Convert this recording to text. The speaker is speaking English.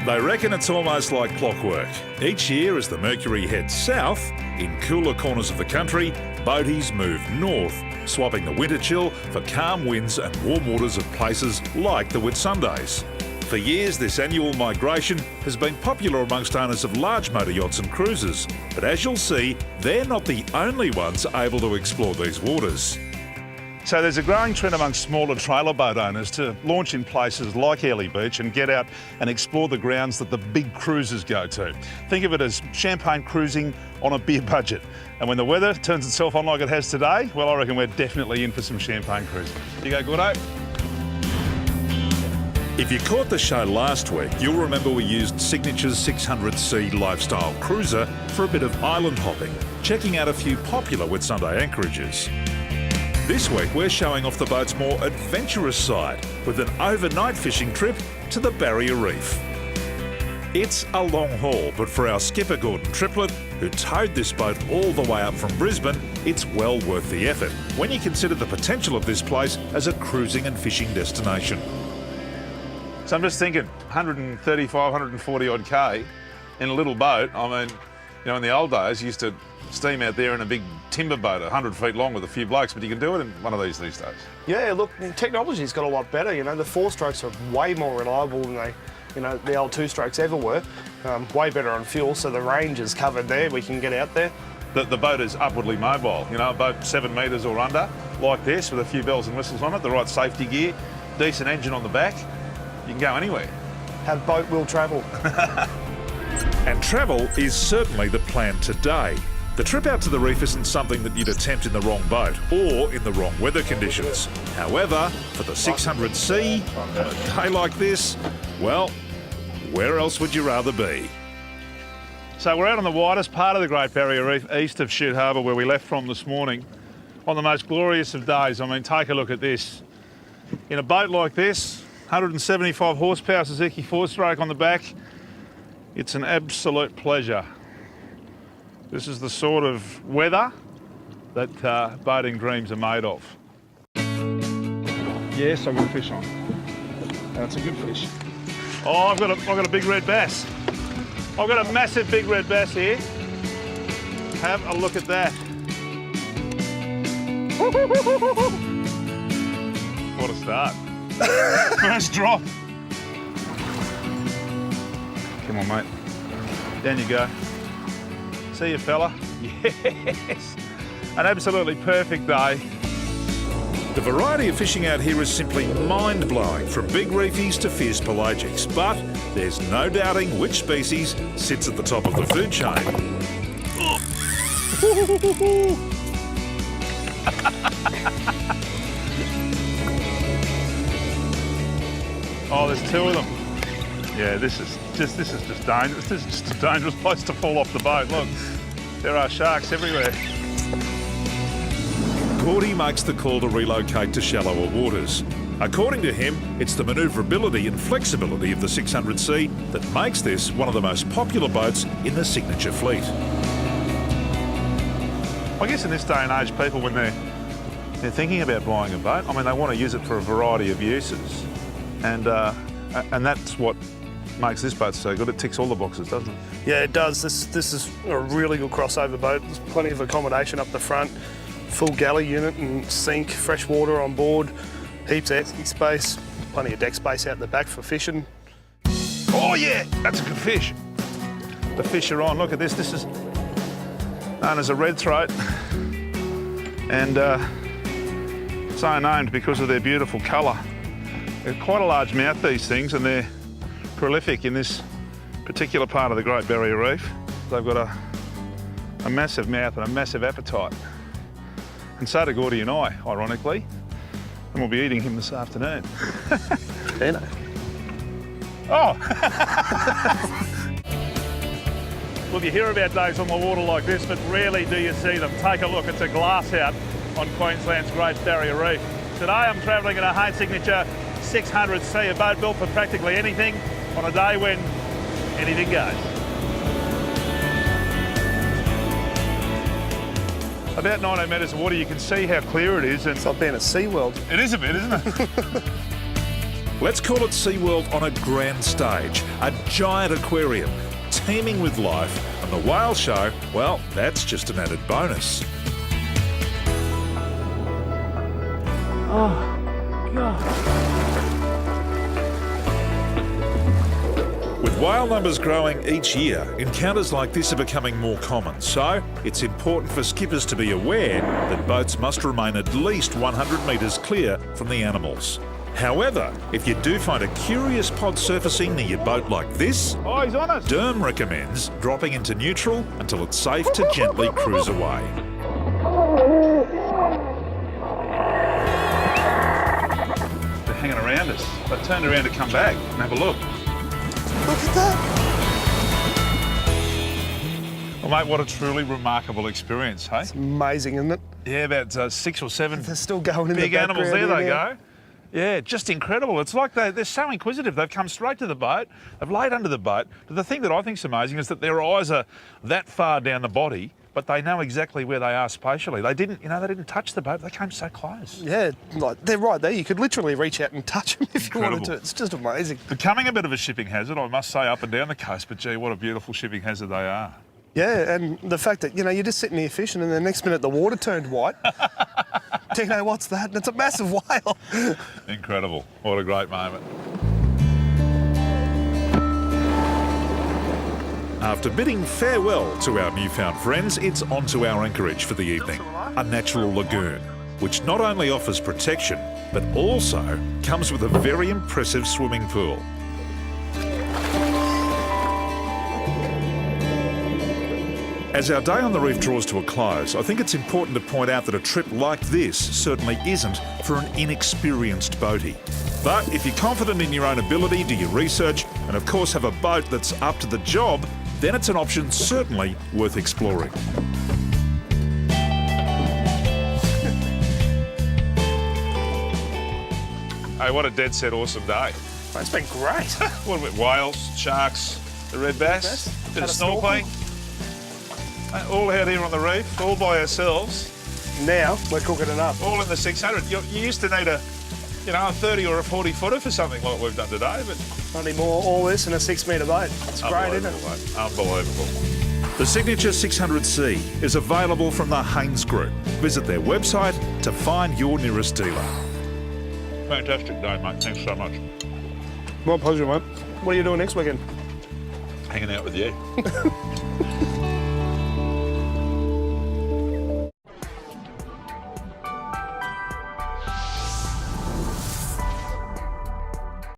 They reckon it's almost like clockwork. Each year as the mercury heads south, in cooler corners of the country, boaties move north, swapping the winter chill for calm winds and warm waters of places like the Whitsundays. For years, this annual migration has been popular amongst owners of large motor yachts and cruisers. But as you'll see, they're not the only ones able to explore these waters. So there's a growing trend amongst smaller trailer boat owners to launch in places like Airlie Beach and get out and explore the grounds that the big cruisers go to. Think of it as champagne cruising on a beer budget. And when the weather turns itself on like it has today, well, I reckon we're definitely in for some champagne cruising. You go, Gordo? If you caught the show last week, you'll remember we used Signature's 600C lifestyle cruiser for a bit of island hopping, checking out a few popular Whitsunday anchorages. This week, we're showing off the boat's more adventurous side with an overnight fishing trip to the Barrier Reef. It's a long haul, but for our skipper Gordon Triplett, who towed this boat all the way up from Brisbane, it's well worth the effort when you consider the potential of this place as a cruising and fishing destination. So I'm just thinking, 135, 140 odd K in a little boat. I mean, you know, in the old days, you used to steam out there in a big timber boat, 100 feet long with a few blokes, but you can do it in one of these days. Yeah, look, technology's got a lot better. You know, the 4-strokes are way more reliable than the old 2-strokes ever were. Way better on fuel, so the range is covered there. We can get out there. The boat is upwardly mobile. You know, a boat 7 metres or under, like this, with a few bells and whistles on it, the right safety gear, decent engine on the back. You can go anywhere. Have boat will travel. And travel is certainly the plan today. The trip out to the reef isn't something that you'd attempt in the wrong boat or in the wrong weather conditions. However, for the 600C, on a day like this, well, where else would you rather be? So we're out on the widest part of the Great Barrier Reef, east of Shute Harbour, where we left from this morning, on the most glorious of days. I mean, take a look at this. In a boat like this, 175 horsepower Suzuki 4-stroke on the back. It's an absolute pleasure. This is the sort of weather that boating dreams are made of. Yes, I've got a fish on. That's a good fish. Oh, I've got a big red bass. I've got a massive big red bass here. Have a look at that. What a start. First drop. Come on, mate. Down you go. See you, fella. Yes. An absolutely perfect day. The variety of fishing out here is simply mind-blowing, from big reefies to fierce pelagics. But there's no doubting which species sits at the top of the food chain. Oh, there's 2 of them. Yeah, this is just dangerous. This is just a dangerous place to fall off the boat. Look, there are sharks everywhere. Gordy makes the call to relocate to shallower waters. According to him, it's the manoeuvrability and flexibility of the 600C that makes this one of the most popular boats in the Signature fleet. I guess in this day and age, people, when they're thinking about buying a boat, I mean, they want to use it for a variety of uses. And that's what makes this boat so good. It ticks all the boxes, doesn't it? Yeah, it does. This is a really good crossover boat. There's plenty of accommodation up the front, full galley unit and sink, fresh water on board, heaps of empty space, plenty of deck space out the back for fishing. Oh yeah, that's a good fish. The fish are on. Look at this. This is known as a red throat, and so named because of their beautiful colour. They're quite a large mouth, these things, and they're prolific in this particular part of the Great Barrier Reef. They've got a massive mouth and a massive appetite. And so do Gordy and I, ironically. And we'll be eating him this afternoon. Dino. Oh! Look, you hear about days on the water like this, but rarely do you see them. Take a look, it's a glass out on Queensland's Great Barrier Reef. Today I'm travelling in a Haynes Signature 600C, a boat built for practically anything on a day when anything goes. About 19 metres of water, you can see how clear it is. And it's like being at SeaWorld. It is a bit, isn't it? Let's call it SeaWorld on a grand stage, a giant aquarium, teeming with life, and the whale show, well, that's just an added bonus. Oh, God. With whale numbers growing each year, encounters like this are becoming more common. So it's important for skippers to be aware that boats must remain at least 100 metres clear from the animals. However, if you do find a curious pod surfacing near your boat like this, Oh, he's on us. Derm recommends dropping into neutral until it's safe to gently cruise away. They're hanging around us. They turned around to come back and have a look. Look at that. Well, mate, what a truly remarkable experience, hey? Amazing, isn't it? Yeah, about 6 or 7 They're still going in big the animals. background There they here now. go. Yeah, just incredible. It's like they're so inquisitive. They've come straight to the boat. They've laid under the boat. But the thing that I think's amazing is that their eyes are that far down the body, but they know exactly where they are spatially. They didn't touch the boat. They came so close. Yeah, like they're right there. You could literally reach out and touch them if you wanted to. Incredible. It's just amazing. Becoming a bit of a shipping hazard, I must say, up and down the coast. But gee, what a beautiful shipping hazard they are. Yeah, and the fact that, you're just sitting here fishing and the next minute the water turned white. Tino, what's that? And it's a massive whale. Incredible. What a great moment. After bidding farewell to our newfound friends, it's on to our anchorage for the evening, a natural lagoon, which not only offers protection, but also comes with a very impressive swimming pool. As our day on the reef draws to a close, I think it's important to point out that a trip like this certainly isn't for an inexperienced boatie. But if you're confident in your own ability, do your research, and of course have a boat that's up to the job, then it's an option certainly worth exploring. Hey, what a dead set awesome day. It's been great. What about whales, sharks, the red bass, bit of snorkeling. All out here on the reef, all by ourselves, Now we're cooking it up. all in the 600. You used to need a 30 or a 40 footer for something like we've done today, but Not anymore. All this in a 6 metre boat. It's great, isn't unbelievable, it? mate. Unbelievable. The Signature 600C is available from the Haynes Group. Visit their website to find your nearest dealer. Fantastic day, mate. Thanks so much. My pleasure, mate. What are you doing next weekend? Hanging out with you.